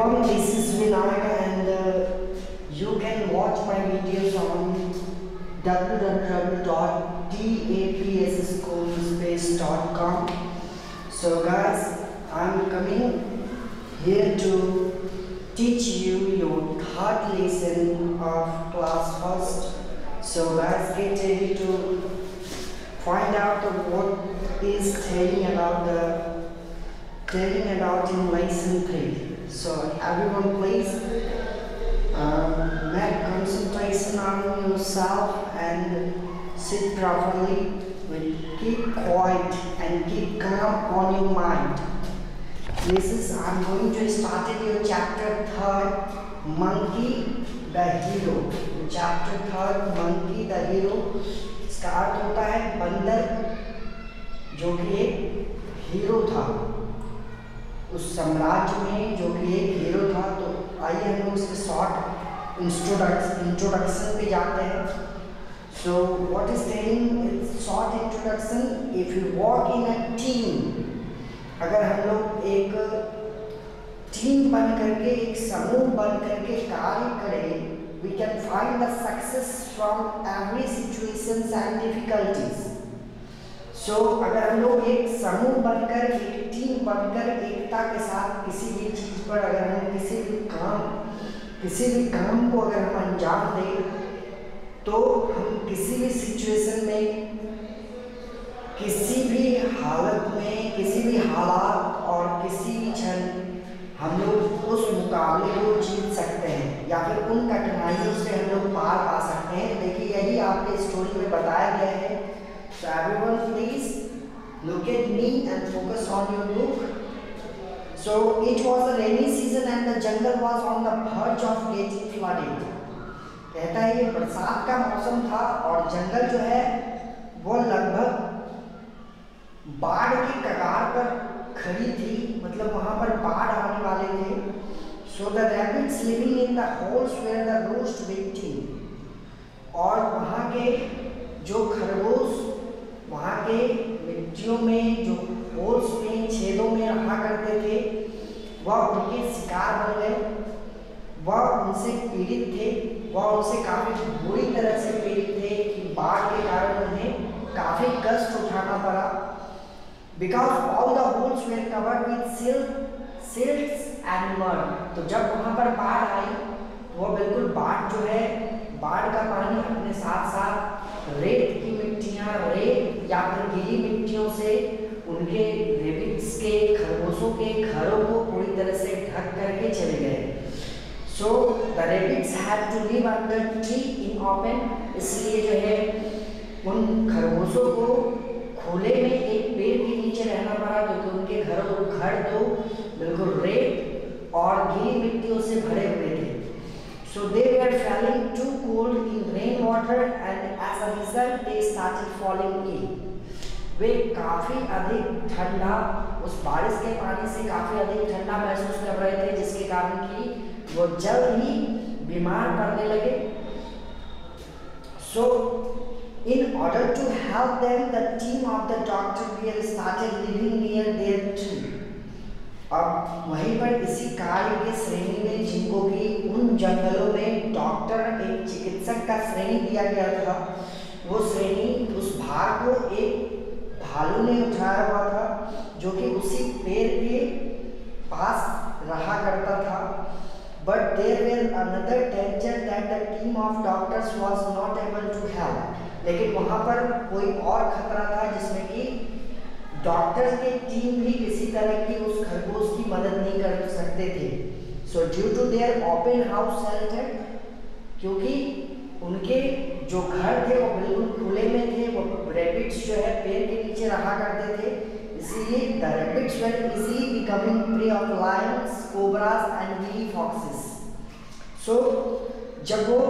everyone, this is Vinayak and you can watch my videos on www.tapsschools.com. So guys, I'm coming here to teach you your third lesson of class first. So guys, get ready to find out what is telling about in lesson 3. So everyone please make concentration on yourself and sit properly. Keep quiet and keep calm on your mind. I'm going to start your chapter 3rd, Monkey the Hero. Chapter 3rd, Monkey the Hero start होता है बंदर जो कि एक hero था उस साम्राज्य में, जो कि एक हीरो था। तो आइए हम लोग इसके शॉर्ट इंट्रोडक्शन पे जाते हैं। So what is telling short introduction, if you work in a team, अगर हम लोग एक टीम बन करके, एक समूह बन करके कार्य करें, we can find the success from every situations and difficulties. So अगर हम लोग एक समूह बनकर, एक टीम बनकर एकता के साथ किसी भी चीज पर, अगर हम किसी भी काम को अगर हम अंजाम दें, तो हम किसी भी सिचुएशन में, किसी भी हालत में, किसी भी हालात और किसी भी क्षण हम लोग उस मुकाबले को जीत सकते हैं या फिर उन कठिनाइयों से हम लोग पार पा सकते हैं। तो देखिए यही आपके स्टोरी में बताया गया है। So everyone please look at me and focus on your book. So it was a rainy season and the jungle was on the verge of getting flooded. कहता है ये बरसात का मौसम था और जंगल जो है वो लगभग बाढ़ की कगार पर खड़ी थी, मतलब वहां पर बाढ़ आने वाले थे। So the rabbits living in the holes were the roast waiting, और वहां के जो खरगोश वहां के मिट्टियों में, जो होल्स में, छेदों में रहा करते थे, वह उनके शिकार बन गए। वह उनसे पीड़ित थे, वह उनसे काफी बुरी तरह से पीड़ित थे कि बाढ़ के कारण उन्हें काफी कष्ट उठाना पड़ा। Because all the holes were covered with silts and mud. तो जब वहाँ पर बाढ़ आई तो वो बिल्कुल बाढ़ जो है, बाढ़ का पानी अपने साथ साथ रेत की मिट्टियाँ, रेत या फिर गीली मिट्टियों से उनके रेबिट्स के, खरगोशों के घरों को पूरी तरह से ढक करके चले गए। So the rabbits had to live under tree in open, इसलिए जो है उन खरगोशों को खुले में एक पेड़ के नीचे रहना पड़ा, क्योंकि उनके घर तो बिल्कुल रेत और गीली मिट्टियों से भरे हुए थे। So they were feeling too cold in rain water and as a result they started falling ill. वे काफी अधिक ठंडा, उस बारिश के पानी से काफी अधिक ठंडा महसूस कर रहे थे, जिसके कारण कि वो जल्द ही बीमार पड़ने लगे। So in order to help them, the team of the Dr. Bear started living near their tree. अब वहीं पर इसी कार्य के श्रेणी में, जिनको कि उन जंगलों में डॉक्टर, एक चिकित्सक का श्रेणी दिया गया था, वो श्रेणी, उस भार को एक भालू ने उठाया हुआ था, जो कि उसी पेड़ के पास रहा करता था। But there were another danger that the team of doctors was not able to help. लेकिन वहां पर कोई और खतरा था जिसमें कि डॉक्टर्स की टीम भी किसी तरह की उस खरगोश की मदद नहीं कर सकते थे। So due to their open house shelter, क्योंकि उनके जो घर थे वो बिल्कुल खुले में थे, वो रैबिट्स जो है पेड़ के नीचे रहा करते थे, इसीलिए the rabbits were easily becoming pray of Lions, cobras and गिली फॉक्सेस। सो जब वो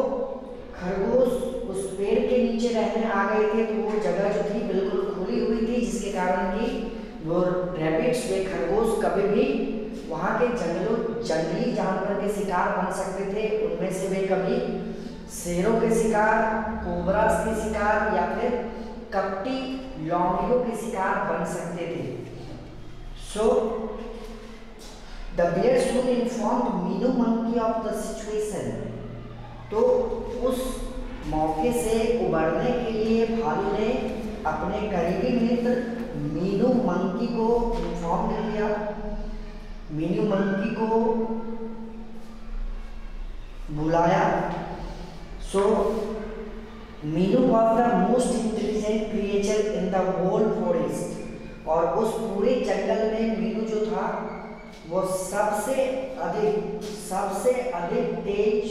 खरगोश उस पेड़ के नीचे रहने आ गए थे, तो वो जगह जो थी बिल्कुल खुली हुई थी, जिसके कारण कि वो रैबिट्स, वे खरगोश कभी भी वहाँ के जंगली जानवर के शिकार बन सकते थे। उनमें से वे कभी शेरों के शिकार, कोबरास के शिकार या फिर कपटी लौंडियों के शिकार बन सकते थे। So the bear soon informed Meenu monkey of the situation. तो उस मौके से उबरने के लिए भालू ने अपने करीबी मित्र मीनू मंकी को इन्फॉर्म किया, मीनू मंकी को बुलाया। So Meenu was the most intelligent creature in the whole forest. और उस पूरे जंगल में मीनू जो था वो सबसे अधिक तेज,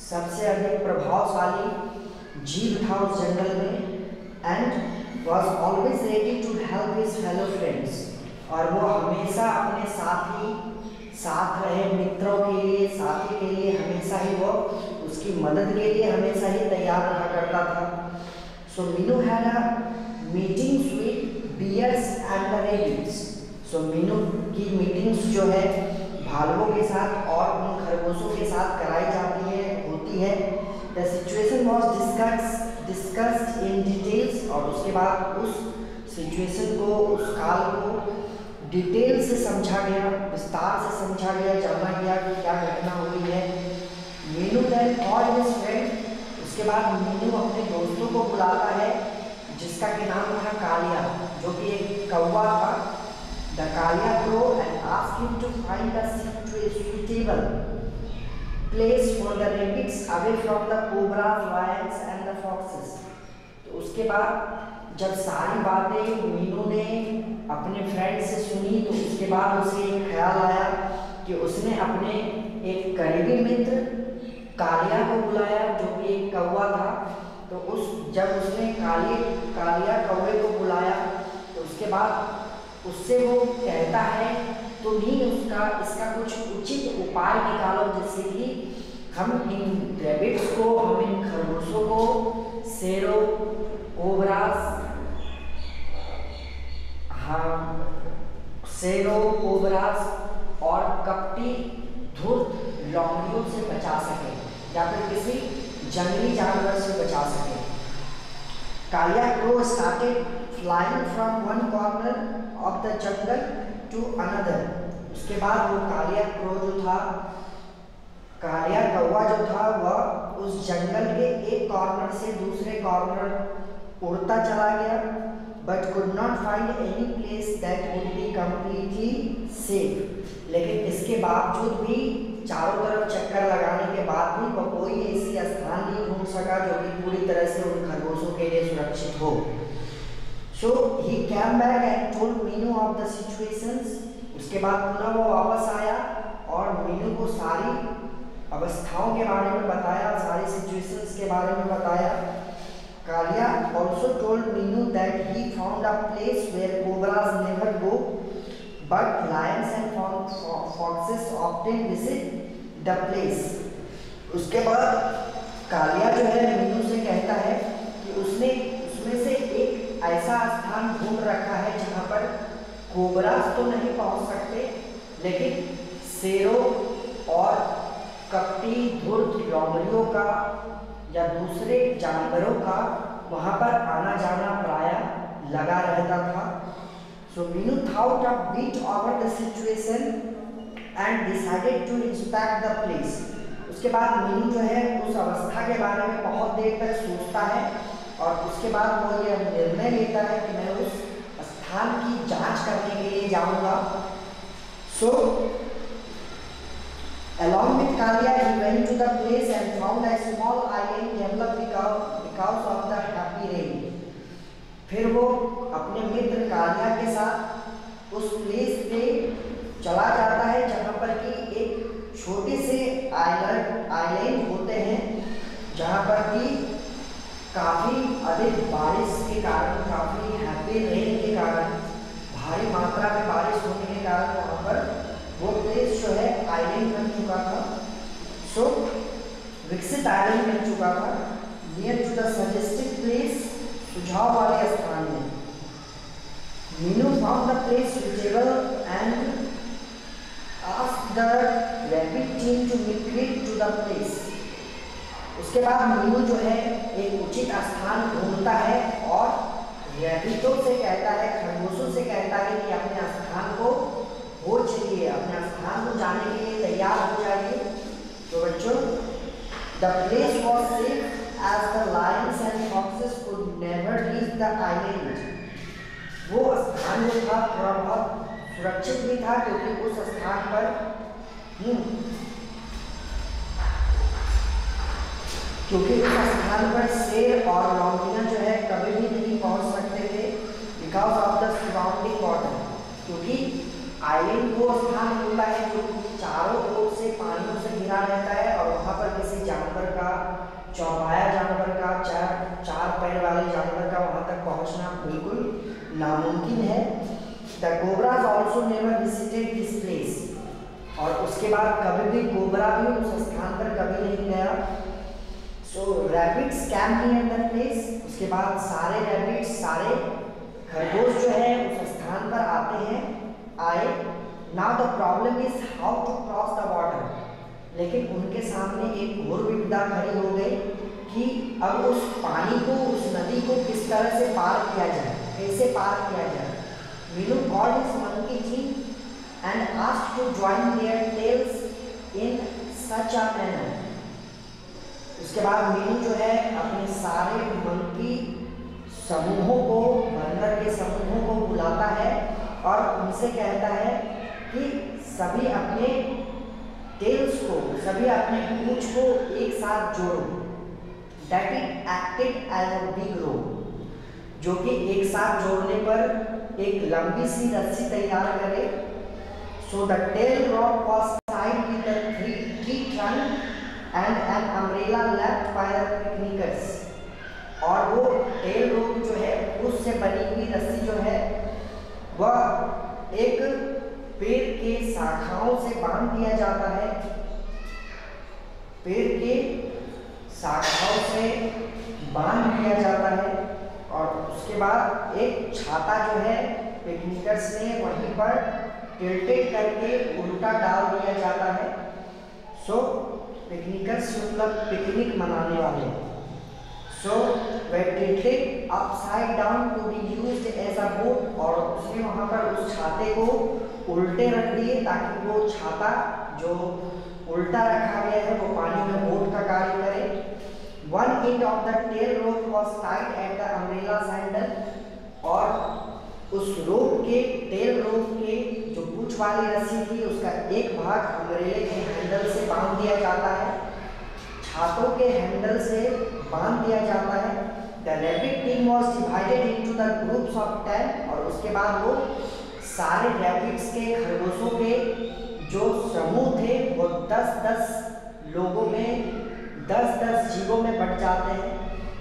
सबसे अधिक प्रभावशाली जीव था उस जंगल में। And was always ready to help his fellow friends. और वो हमेशा अपने साथ रहे मित्रों के लिए, साथी के लिए हमेशा ही वो उसकी मदद के लिए हमेशा ही तैयार रहा करता था। So Meenu had a meetings with bears and the rabbits. सो मीनू की मीटिंग्स जो है भालुओं के साथ और उन खरगोशों के साथ कराई जाती होती है। The situation was discussed in details. और उसके बाद उस सिचुएशन को, उस काल को डिटेल से समझा गया, विस्तार से समझा गया, जाना गया कि क्या घटना हुई है। Meenu then called his friend. उसके बाद मीनू अपने दोस्तों को बुलाता है, जिसका के नाम था कालिया, जो कि एक कौवा था। The Kalia crow and asked him to find a suitable place for the rabbits away from the cobras, lions and the foxes। तो उसके बाद जब सारी बातें मीनू ने अपने फ्रेंड से सुनी, तो उसके बाद उसे एक ख्याल आया कि उसने अपने एक करीबी मित्र कालिया को बुलाया, जो कि एक कौवा था। तो जब उसने कालिया कौवे को बुलाया, तो उसके बाद उससे वो कहता है तुम ही इसका कुछ उचित उपाय निकालो, जिससे कि हम इन रैबिट्स को, हम इन खरगोशों को शेरों, कोबरास, और कपटी धूर्त लोमड़ियों से बचा सके, या फिर किसी जंगली जानवर से बचा सके। Kalia crow started flying from one corner of the jungle to another. उसके बाद वो कालिया क्रो जो था, कालिया कौवा जो था, वह उस जंगल के एक कॉर्नर से दूसरे कॉर्नर उड़ता चला गया, but could not find any place that would be completely safe. लेकिन इसके बावजूद भी, चारों तरफ चक्कर लगाने के बाद भी, वह कोई ऐसी स्थान नहीं ढूंढ सका जो कि पूरी तरह से उन खरगोशों के लिए सुरक्षित हो। So he came back and told Meenu of the situations. उसके बाद पुनः वो वापस आया और मीनू को सारी अवस्थाओं के बारे में बताया, सारी सिचुएशंस के बारे में बताया। Kaliya also told Meenu that he found a place where cobras never go, but lions and foxes often visit the place। उसके बाद कालिया जो है मीनू से कहता है कि उसने उसमें से एक ऐसा स्थान ढूंढ रखा है जहाँ पर कोबरास तो नहीं पहुँच सकते, लेकिन शेरों और कपटी धूर्त लोमड़ियों का या दूसरे जानवरों का वहाँ पर आना जाना प्रायः लगा रहता था। So Meenu thought a bit over the situation and decided to inspect the place. उसके बाद मीनू जो है उस अवस्था के बारे में बहुत देर तक सोचता है, और उसके बाद वो यह निर्णय लेता है कि मैं उस स्थान की जांच करने के लिए जाऊंगा। सो along with Kalia, he went to the place and found a small island developed because of the happy rain। फिर वो अपने मित्र कालिया के साथ उस प्लेस पे चला जाता है जहाँ पर कि एक छोटे से आइलैंड होते हैं, जहाँ पर कि काफ़ी अधिक बारिश के कारण, काफ़ी हैप्पी रेन के कारण, भारी मात्रा में बारिश होने के कारण वहाँ पर वो प्लेस जो है आइलैंड बन चुका था। सो विकसित आइलैंड बन चुका था near to the suggested place, सुझाव वाले स्थान में। Meenu found the place suitable and asked the rabbit team to migrate to the place. उसके बाद मीनू जो है एक उचित स्थान ढूंढता है और रैबिटों से कहता है, खरगोशों से कहता है कि अपने स्थान को हो चलिए, अपने The place was safe as the lions and foxes could never reach the island. वो स्थान जो था थोड़ा बहुत सुरक्षित भी था क्योंकि उस स्थान पर शेर और लौंडिया जो है कभी भी नहीं पहुंच सकते थे because of the surrounding water, क्योंकि आइलैंड वो स्थान होता है जो चारों ओर से पानियों से घिरा रहता है और वहाँ पर किसी जानवर का, चौपाया जानवर का, चार पैर वाले जानवर का वहाँ तक पहुँचना बिल्कुल नामुमकिन है। The cobras also never visited this place, और उसके बाद कभी भी कोबरा भी उस स्थान पर कभी नहीं गया। So rabbits camp near the place, उसके बाद सारे रैबिट्स, सारे खरगोश जो है उस स्थान पर आए। Now the problem is how to cross the water, लेकिन उनके सामने एक घोर विपदा खड़ी हो गई कि अब उस पानी को, उस नदी को किस तरह से पार किया जाए, कैसे पार किया जाए। Meenu called his monkey team and asked to join their tails in such a manner. उसके बाद मीनू जो है अपने सारे मंकी समूहों को, बंदर के समूहों को बुलाता है और उनसे कहता है कि सभी अपने टेल्स को, सभी अपने पूंछ को एक साथ जोड़ो। That it acted as a big rope, जो कि एक साथ जोड़ने पर एक लंबी सी रस्सी तैयार करे। So the tail rope was tied with the tree trunk and an umbrella left by the picnickers, और वो टेल रोप जो है उससे बनी हुई रस्सी जो है वह एक पेड़ के शाखाओं से बांध दिया जाता है। पेड़ के शाखाओं से बांध दिया जाता है और उसके बाद एक छाता जो है पिकनिकर्स ने वहीं पर टिल्टेड करके उल्टा डाल दिया जाता है। सो पिकनिकर्स मतलब पिकनिक मनाने वाले। So were tilted upside down to be used as a boat, और उसने वहाँ पर उस छाते को उल्टे रख दिए ताकि वो छाता जो उल्टा रखा गया है वो पानी में बोट का कार्य करे। One end of the tail rope was tied at the umbrella's handle, और उस रोप के, टेल रोप के जो पूंछ वाली रस्सी थी उसका एक भाग अम्ब्रेले के हैंडल से बांध दिया जाता है, छातों के हैंडल से बांध दिया जाता है। The rabbit team was divided into the groups of 10, और उसके बाद वो सारे रैबिट्स के, खरगोशों के जो समूह थे वो 10-10 लोगों में, 10-10 जीवों में बट जाते हैं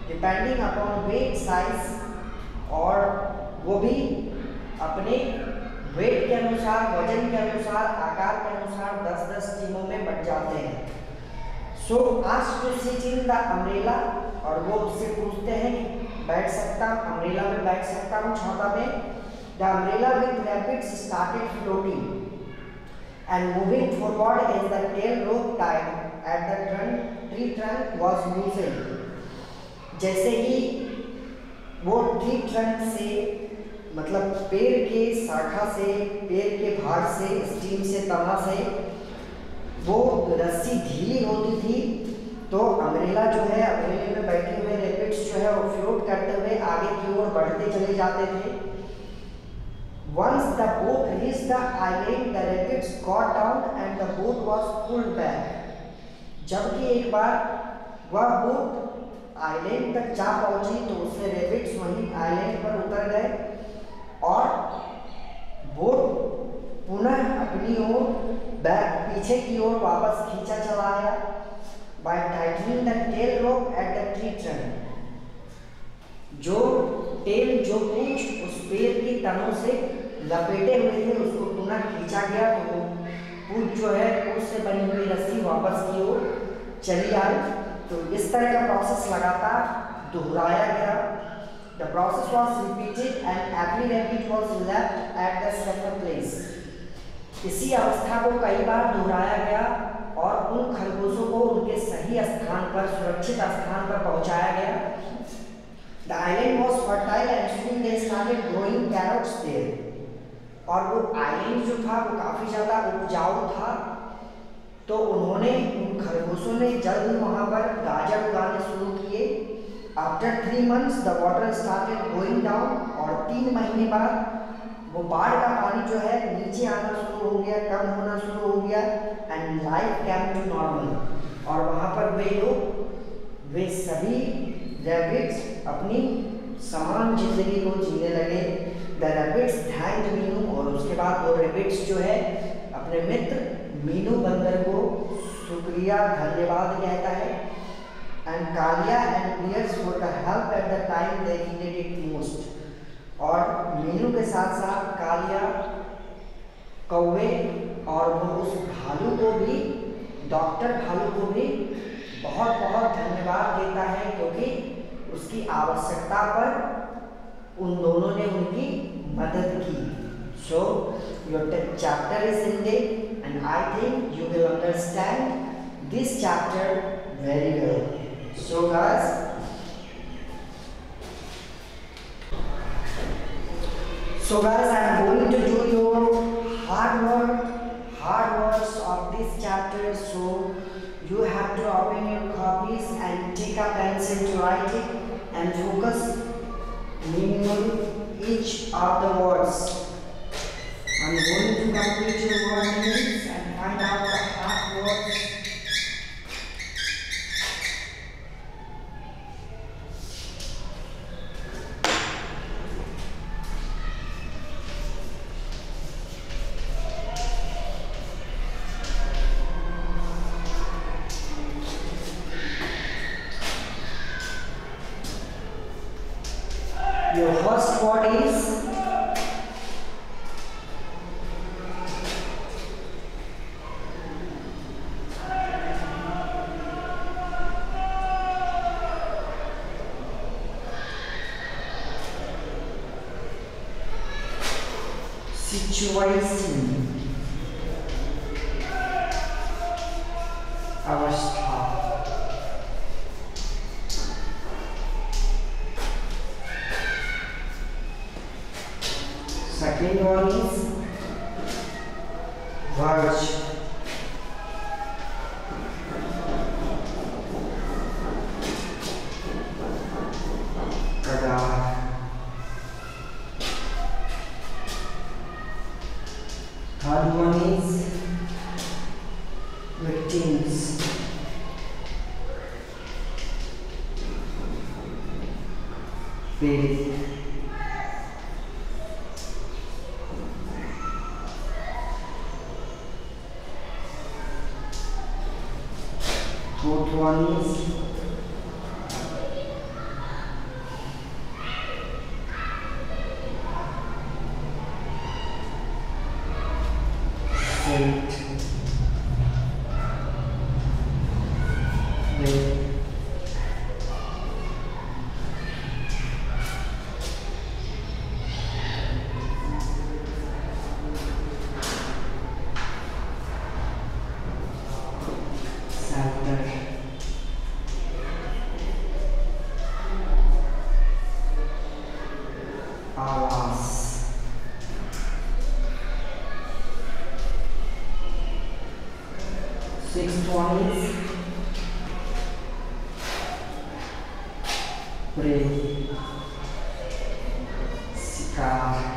डिपेंडिंग अपॉन वेट साइज, और वो भी अपने वेट के अनुसार, वजन के अनुसार, आकार के अनुसार 10-10 टीमों में बट जाते हैं। So asked to sit in the umbrella, और वो उससे पूछते हैं कि बैठ सकता, अम्ब्रेला में बैठ सकता हूँ, छाता में। The umbrella with rabbits started floating and moving forward as the tail rope tied at the tree trunk was loosened. जैसे ही वो ट्री ट्रंक से, मतलब पेड़ के शाखा से, पेड़ के भाग से, स्टीम से, तना से वो रस्सी ढीली होती थी तो अम्ब्रेला जो है, अम्ब्रेले में बैठे हुए रैबिट्स जो है वो फ्लोट करते हुए आगे की ओर बढ़ते चले जाते थे। Once the boat reached the island, the rabbits got down and the boat was pulled back. जबकि एक बार वह बोट आइलैंड तक जा पहुंची तो उससे रैबिट्स वहीं आइलैंड पर उतर गए और बोट पुनः अपनी ओर पीछे की ओर वापस खींचा चला आया। By tightening the tail rope at the tree trunk, जो टेल, जो पूंछ उस पेड़ की तनों से लपेटे हुए थे उसको पुनः खींचा गया तो वो पूंछ जो है उससे बनी हुई रस्सी वापस की ओर चली आई। तो इस तरह का प्रोसेस लगातार दोहराया गया। The process was repeated and every rabbit was left at the same place. इसी अवस्था को कई बार दोहराया गया और उन खरगोशों को उनके सही स्थान पर, सुरक्षित स्थान पर पहुंचाया गया। The island was fertile and soon they started growing carrots there. और वो आइलैंड जो था वो काफी ज्यादा उपजाऊ था तो उन्होंने उन खरगोशों ने जल्द वहाँ पर गाजर उगाने शुरू किए। After 3 months the water started going down, और 3 महीने बाद वो बाढ़ का पानी जो है नीचे आना शुरू हो गया, कम होना शुरू हो गया, and life came to normal. और वहाँ पर वे सभी रैबिट्स अपनी समान जिंदगी को जीने लगे। द रैबिट्स थैंक्ड मीनू, और उसके बाद वो रैबिट्स जो है अपने मित्र मीनू बंदर को शुक्रिया धन्यवाद कहता है। And Kalia and bears for the help at the time they needed it most. और मीनू के साथ साथ कालिया, कौवे और वो उस भालू को भी, डॉक्टर भालू को भी बहुत बहुत धन्यवाद देता है, क्योंकि उसकी आवश्यकता पर उन दोनों ने उनकी मदद की। So your chapter is ended and I think you will understand this chapter very well. So guys, I am going to do your hard works of this chapter. So you have to open your copies and take a pencil to write it and focus meaning each of the words. I'm going to complete your word meanings and find out the hard words. Your first word is situation, अवस्था। Second one is verge, कगार। Third one is victims, pig। Fourth one is saint, आवास। Sixth one is prey, शिकार।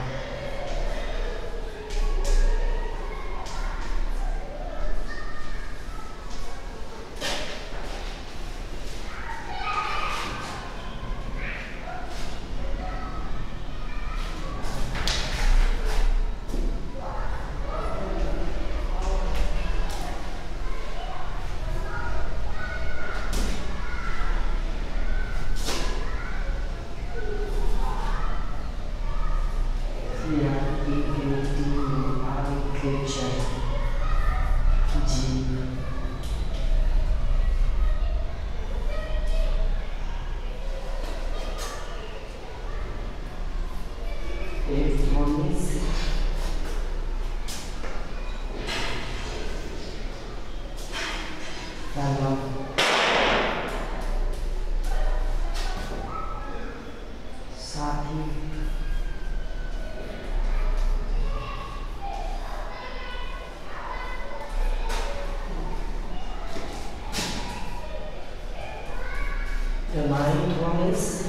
means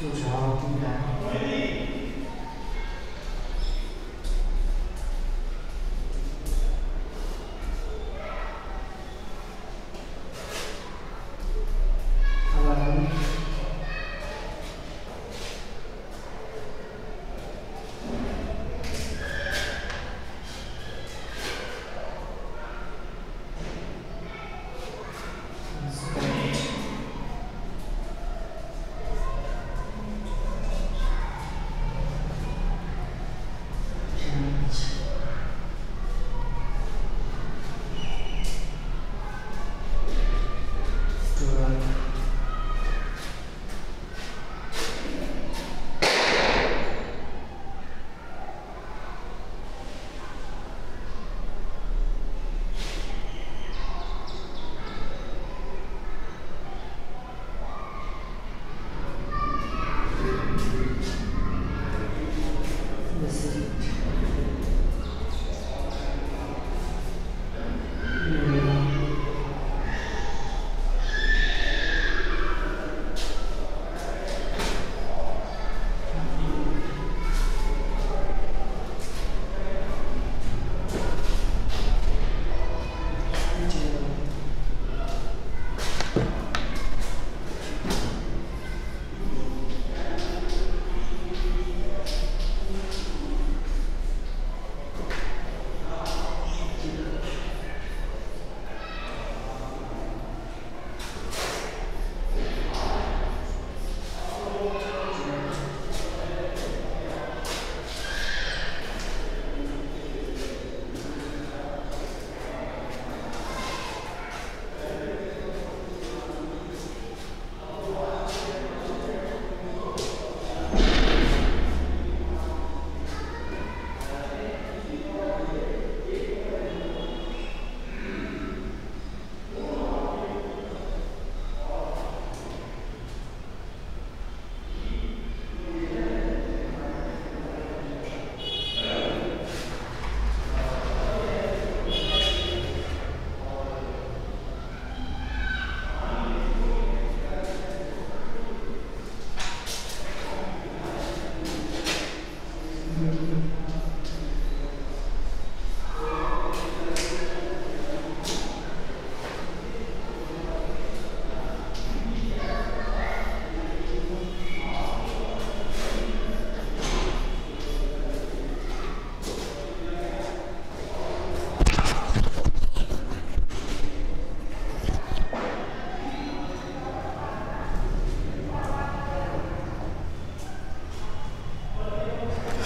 सुझाव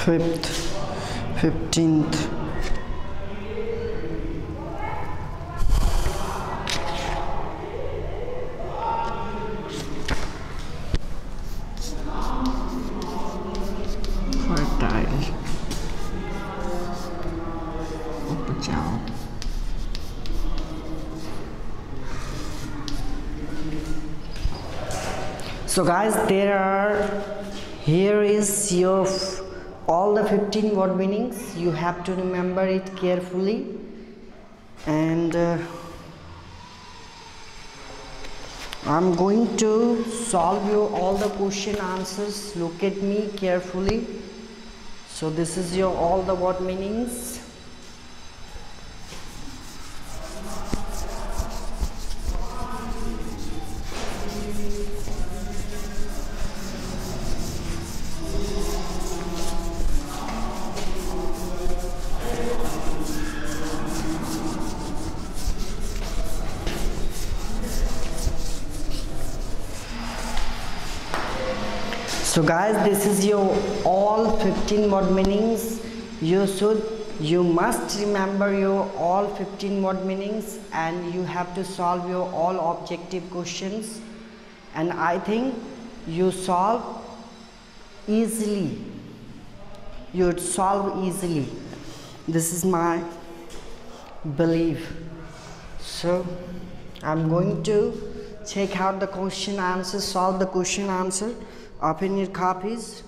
fifth 15th fertile उपजाऊ So guys, here is your all the 15 word meanings. You have to remember it carefully, and I'm going to solve you all the question answers. Look at me carefully. So this is your all the word meanings. So guys, this is your all 15 word meanings. You must remember your all 15 word meanings, and you have to solve your all objective questions, and I think you solve easily. You'd solve easily. This is my belief. So I'm going to check out the question answer, solve the question answer. Open your copies.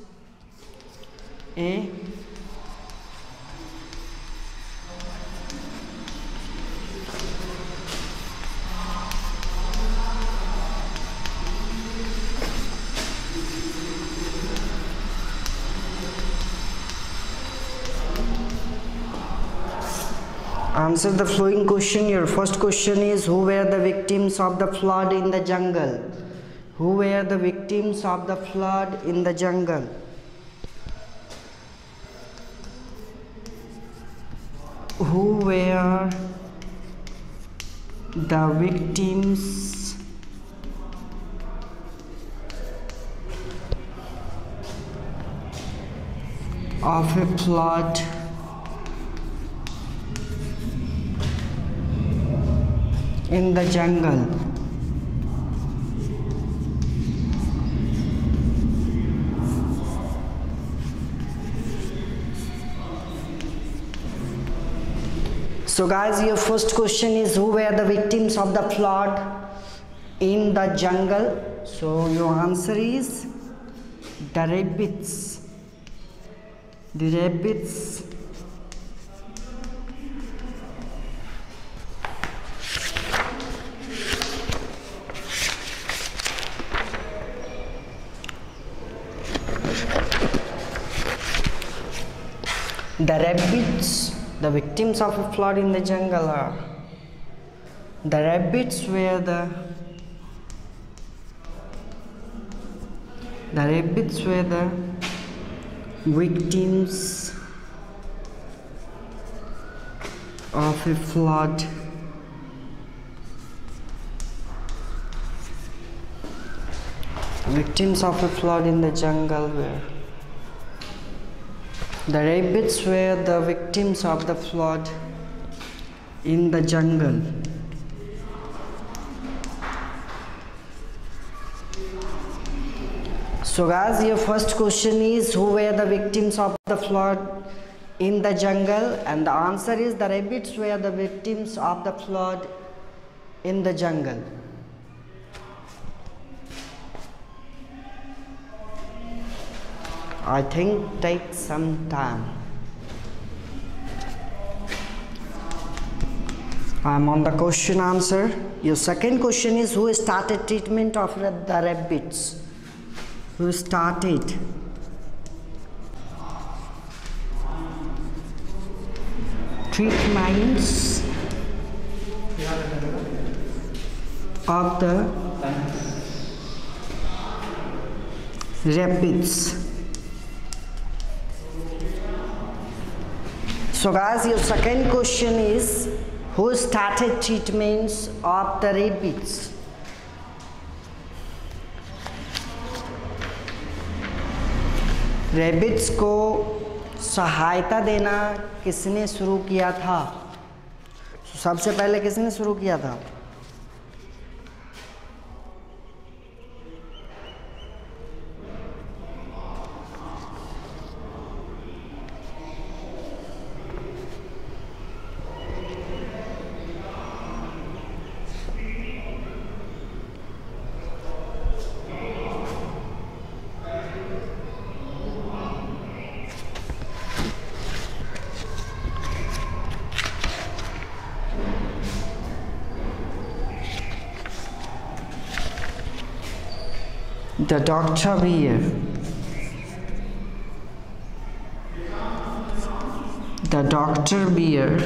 Answer the following question. Your first question is, who were the victims of the flood in the jungle? Who were the victims of the flood in the jungle? Who were the victims of a flood in the jungle? So guys, your first question is, who were the victims of the flood in the jungle? So your answer is the rabbits. The rabbits. The rabbits, the victims of a flood in the jungle are, the rabbits were the victims of a flood in the jungle were. The rabbits were the victims of the flood in the jungle. So guys, your first question is, who were the victims of the flood in the jungle? And the answer is, the rabbits were the victims of the flood in the jungle. I think take some time. I'm on the question answer. Your second question is, who started treatment of the rabbits? Who started treatments of the rabbits? So guys, your second question is, who started treatments of the rabbits? Rabbits को सहायता देना किसने शुरू किया था? सबसे पहले किसने शुरू किया था? The Dr. Weir. The Dr. Weir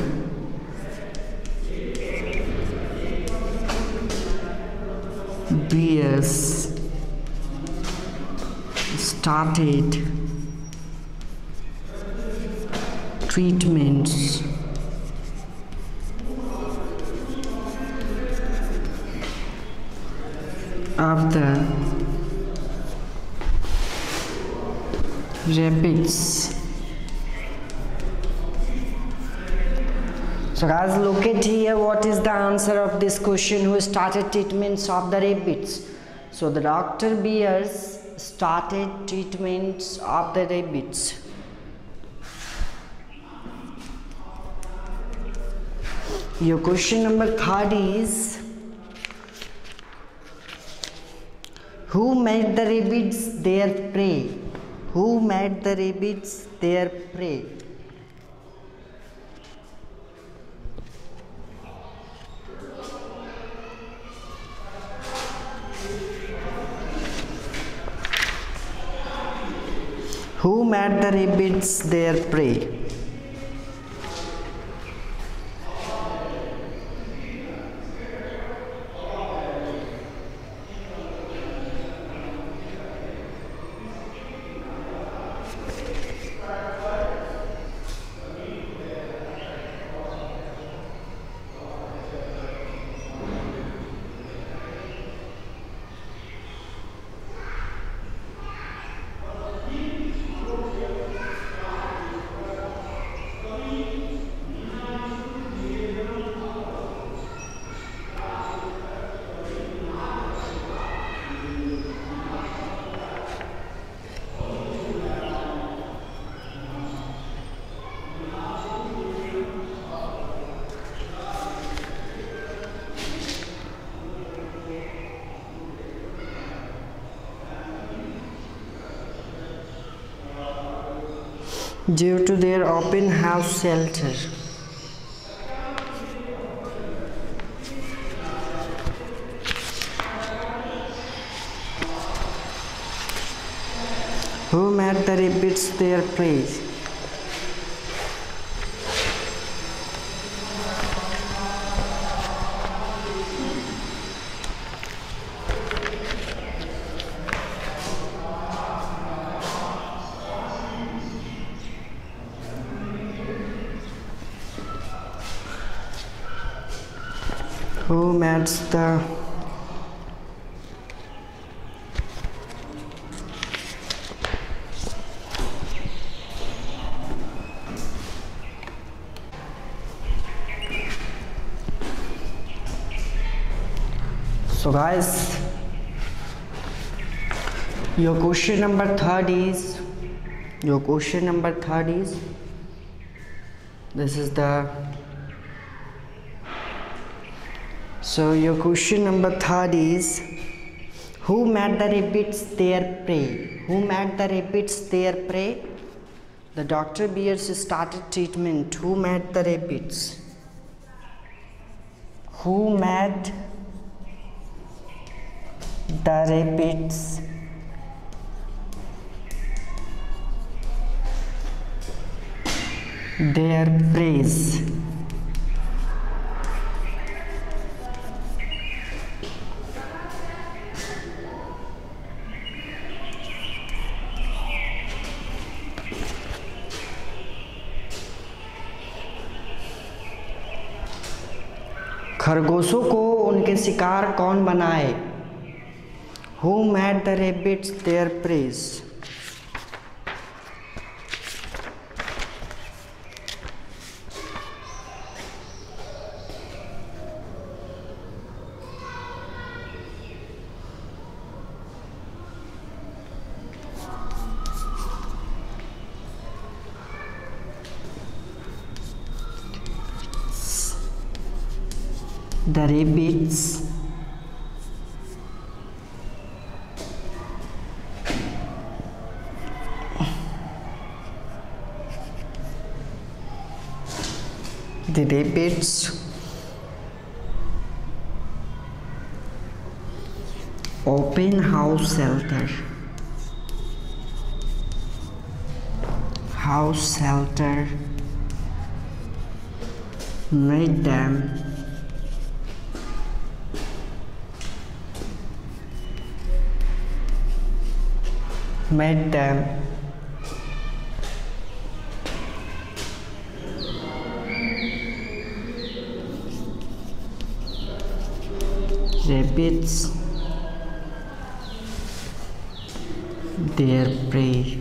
started treatments of the rabbits. So guys, look at here, what is the answer of this question? Who started treatments of the rabbits? So the Dr. Beers started treatments of the rabbits. Your question number 3 is, who made the rabbits their prey? Who made the rabbits their prey? Who made the rabbits their prey? Due to their open house shelter. Who made the rabbits their prey? Who made the So guys, your question number 3 is, this is the, so your question number 3 is, who made the rabbits their prey? Who made the rabbits their prey? The Dr. Beers started treatment. Who made the rabbits? Who made the rabbits their prey? खरगोशों को उनके शिकार कौन बनाए? Who made the rabbits their prey? The rabbits open house shelter made them rabbits their prey.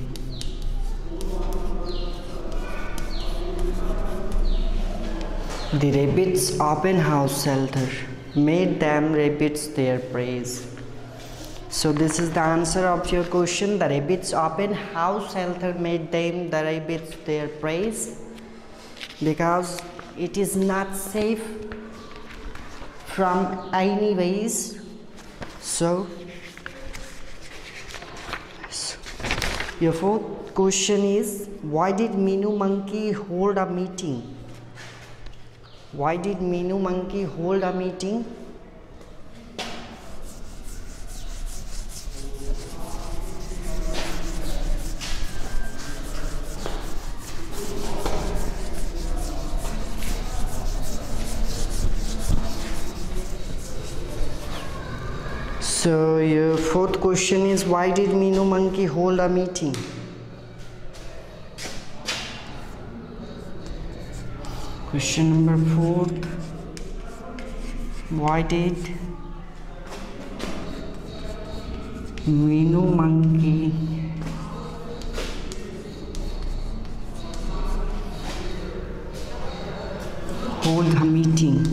The rabbit's open house shelter made them rabbits their praise. So this is the answer of your question. The rabbit's open house shelter made them the rabbits their praise, because it is not safe from any ways. So your fourth question is, why did Meenu monkey hold a meeting? Why did Meenu monkey hold a meeting? So your fourth question is, why did Meenu monkey hold a meeting? Question number 4. Why did Meenu monkey hold a meeting?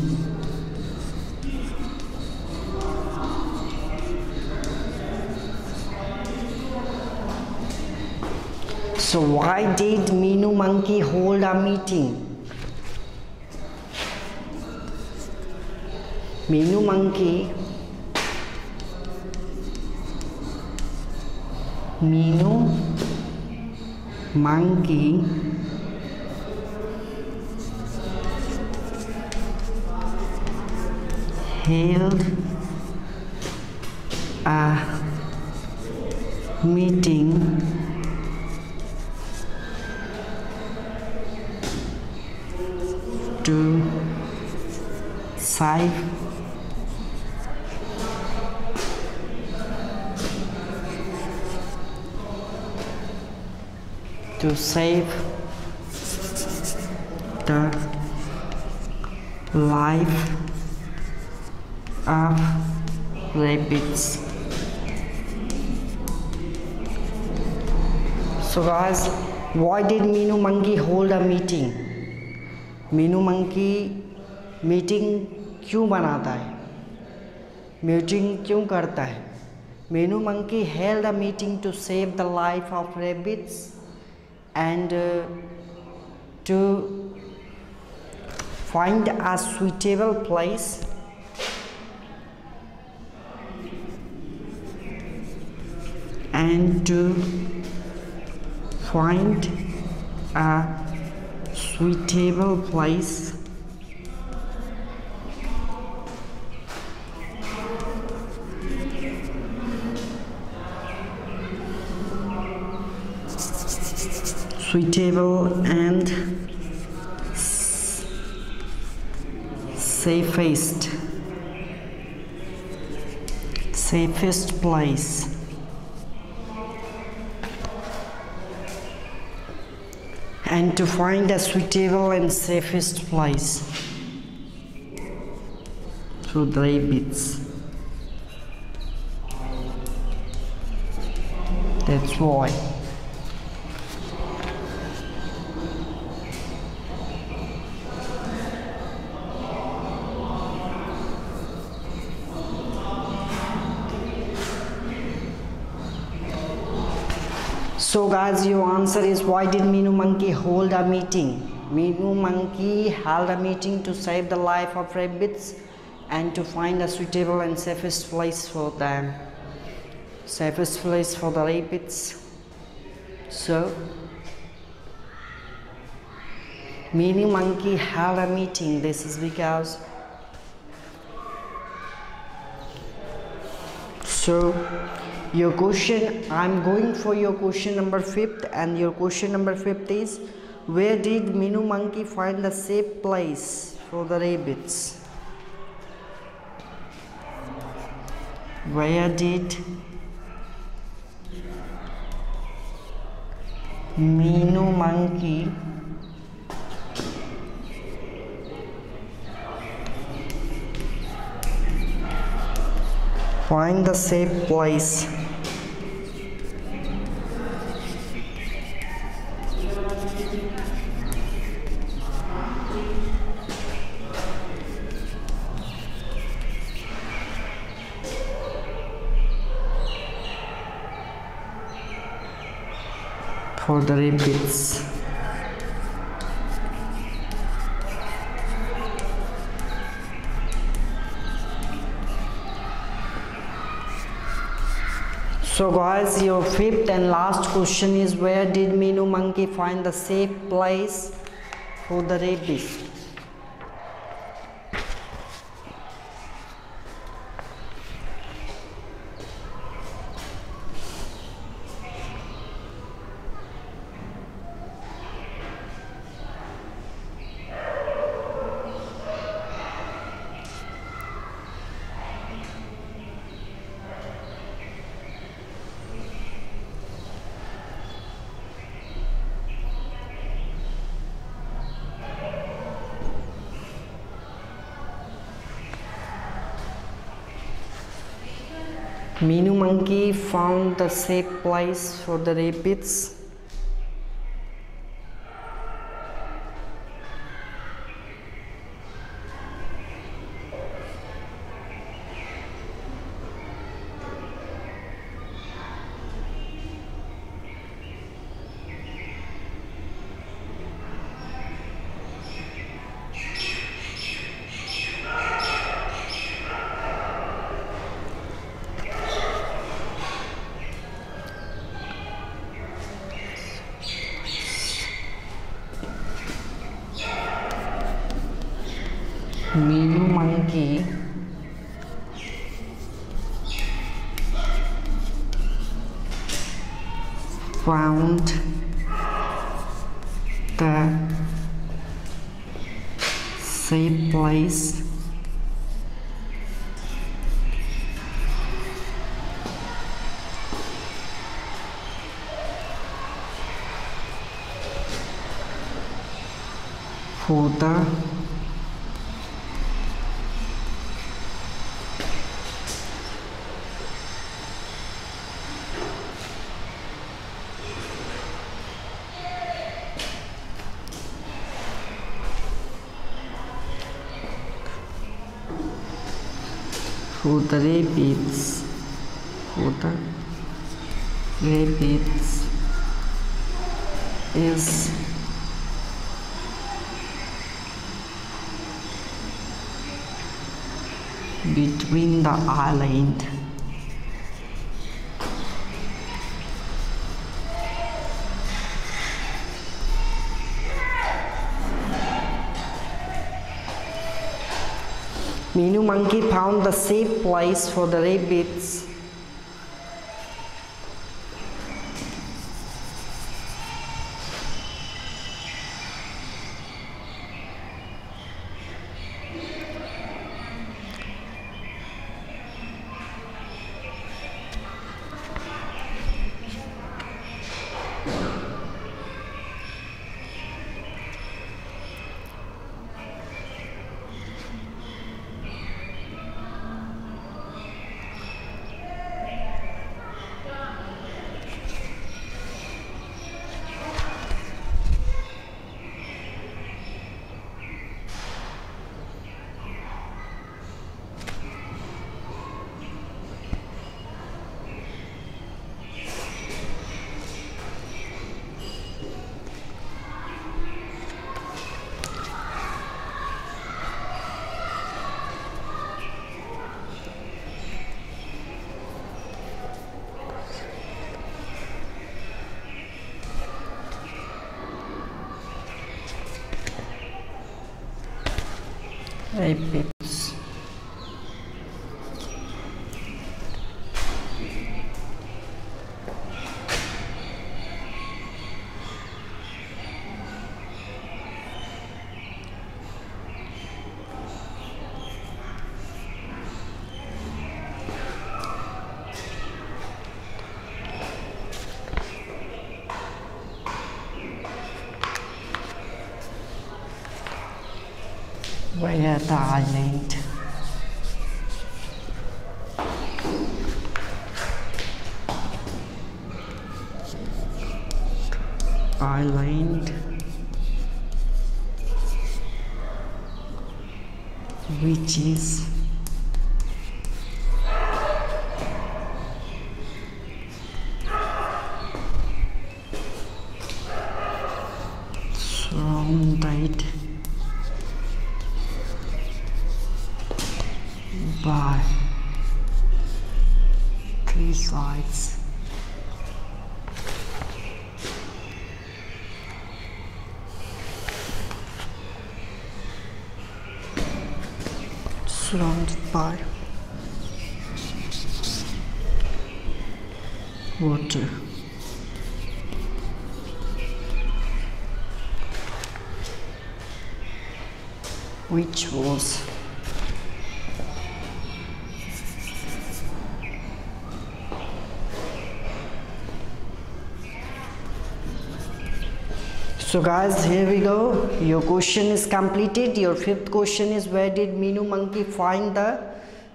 So why did Meenu monkey hold a meeting? Meenu monkey held a meeting to save the life of rabbits. So guys, why did Meenu monkey hold a meeting? Meenu monkey meeting क्यों बनाता है, meeting क्यों करता है? Meenu monkey held a meeting to save the life of rabbits and to find a suitable place and to find a suitable place suitable and safest place and to find a suitable and safest place for the rabbits. That's why. So guys, your answer is, why did Meenu monkey hold a meeting? Meenu monkey held a meeting to save the life of rabbits and to find a suitable and safest place for them, safest place for the rabbits. So Meenu monkey held a meeting. This is because your question, I'm going for your question number 5th, and your question number 5th is, where did Meenu monkey find a safe place for the rabbits? Where did Meenu monkey find the safe place for the rabbits. So guys, your fifth and last question is, where did Meenu monkey find the safe place for the rabbits? Meenu monkey found the safe place for the rabbits. Meenu monkey found the safe place for the rabbits, is between the island. Meenu monkey found the safe place for the rabbits. Rabbits. Where the island? Which is surrounded by three sides. Surrounded by water. Which was so guys, here we go. Your question is completed. Your fifth question is, where did Meenu monkey find the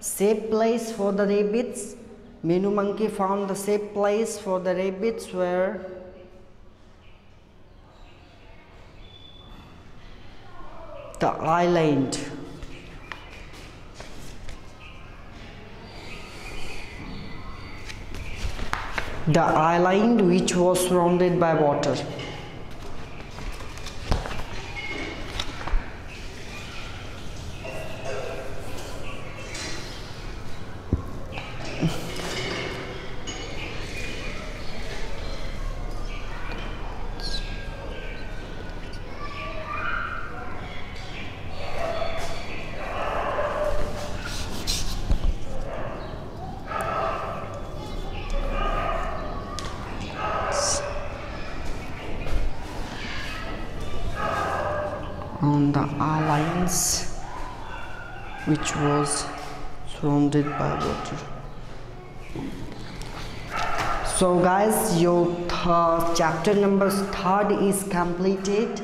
safe place for the rabbits? Meenu monkey found the safe place for the rabbits where the island. The island which was surrounded by water. On the islands which was surrounded by water. So guys, your chapter number 3 is completed.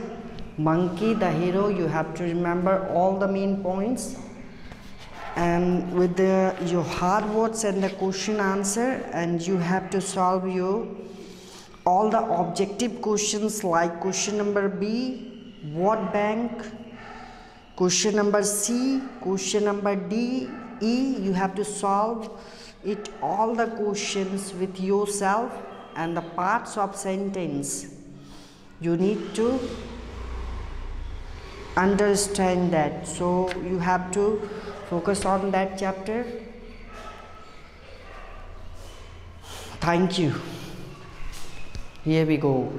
Monkey the hero, you have to remember all the main points, and with your hard words and the question answer, and you have to solve all the objective questions like question number B, what bank, question number C, question number D, E. You have to solve it all the questions with yourself, and the parts of sentence you need to understand that. So you have to focus on that chapter. Thank you. Here we go.